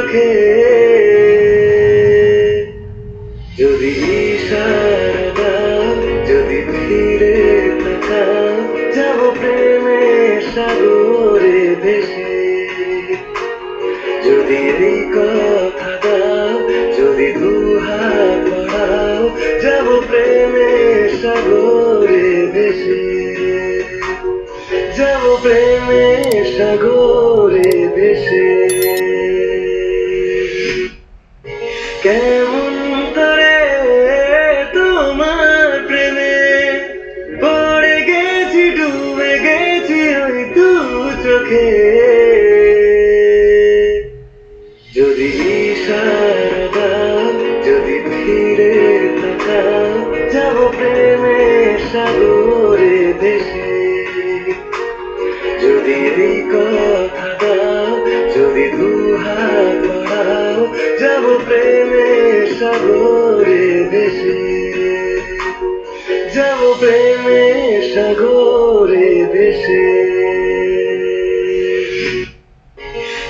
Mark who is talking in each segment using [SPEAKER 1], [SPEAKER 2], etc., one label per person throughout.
[SPEAKER 1] চোখে যদি ইশারা দাও, যদি ফিরে তাকাও, যাব প্রেমের সাগরে ভেসে। যদি এই কথা দাও, যদি দুহাত বাড়াও, যাব প্রেমের সাগরে ভেসে। যাব প্রেমের সাগরে ভেসে। কেমন করে তোমার প্রেমে পড়ে গেছি, ডুবে গেছি ওই দু চোখে। যদি ইশারা দাও, যদি ফিরে তাকাও, যাব প্রেমের সাগরে ভেসে। যদি এই কথা দাও, যদি দুহাত বাড়াও, যাব প্রেমের সাগরে ভেসে। যাব প্রেমের সাগরে ভেসে।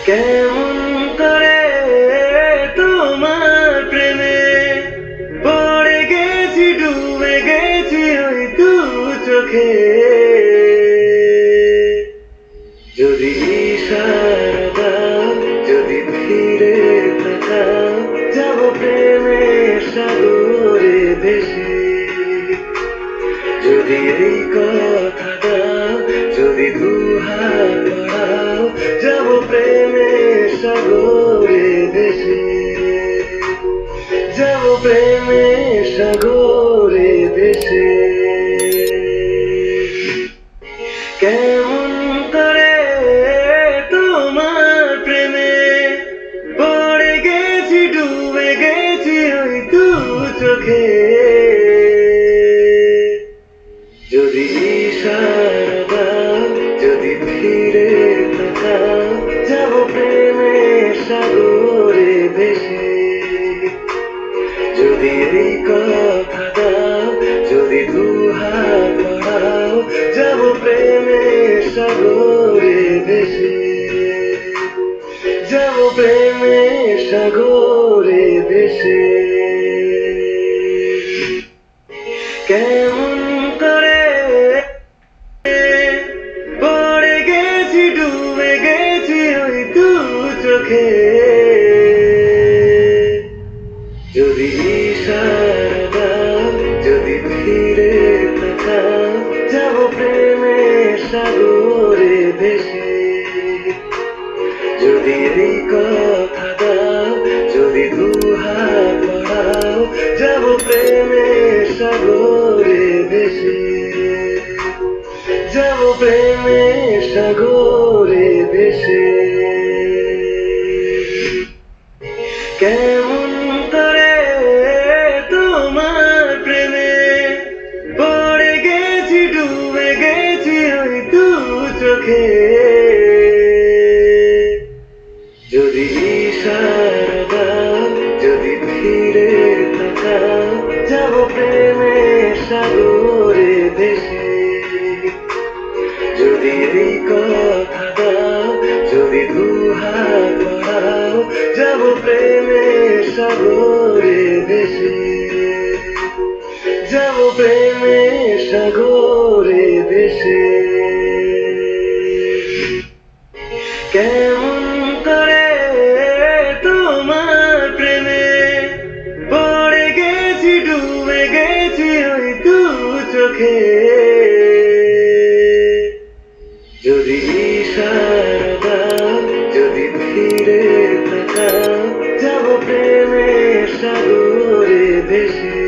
[SPEAKER 1] কেমন করে তোমার প্রেমে পড়ে গেছি, ডুবে গেছি ওই দু চোখে। যদি ইশারা দাও, যদি ফিরে তাকাও, যাব প্রেমের সাগরে ভেসে। যদি এই কথা দাও, যদি দুহাত বাড়াও, যাব প্রেমের সাগরে ভেসে। যাব প্রেমের সাগরে ভেসে। কেমন করে তোমার প্রেমে পড়ে গেছি, ডুবে গেছি ওই দু চোখে। যদি ইশারা দাও, যদি ফিরে তাকাও, যাব প্রেমের সাগরে ভেসে। যদি এই কথা দাও, যদি দুহাত বাড়াও, যাব প্রেমের সাগরে ভেসে। যাব প্রেমের সাগরে ভেসে। কেমন করে পড়ে গেছি, ডুবে গেছি ওই দু চোখে। যদি ইশারা দাও, যদি ফিরে তাকাও, যাব প্রেমের সাগরে ভেসে। যদি এই কথা দাও, যদি দুহাত বাড়াও, যাব প্রেমের সাগরে ভেসে। যাব প্রেমের সাগরে ভেসে। কেমন করে তোমার প্রেমে পড়ে গেছি, ডুবে গেছি ওই দু চোখে। যদি ইশারা দাও, যদি ফিরে তাকাও, যাব প্রেমের সাগরে ভেসে। যদি এই কথা দাও, যদি দুহাত বাড়াও, যাব প্রেমের সাগরে ভেসে। যাব প্রেমের সাগরে ভেসে। কেমন করে তোমার প্রেমে পড়ে গেছি, ডুবে গেছি ওই দু চোখে। যদি ইশারা দাও, যদি ফিরে তাকাও, যাব প্রেমের সাগরে ভেসে।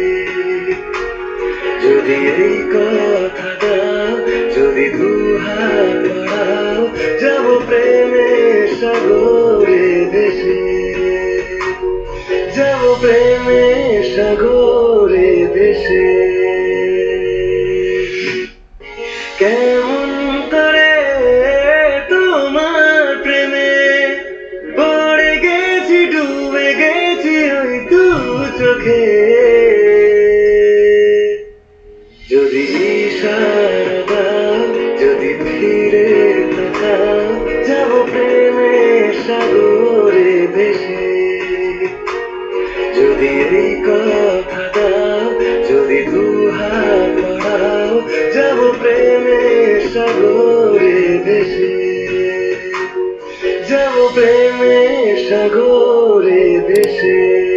[SPEAKER 1] যদি এই কথা দাও, যদি দুহাত বাড়াও, যাব প্রেমের সাগরে ভেসে। যাব প্রেমের সাগরে ভেসে। কেমন করে তোমার প্রেমে পড়ে গেছি, ডুবে গেছি ওই দু চোখে। যদি ইশারা দাও, যদি ফিরে তাকাও, যাব প্রেমের সাগরে ভেসে। ভেসে যাব প্রেমে সাগরে ভেসে।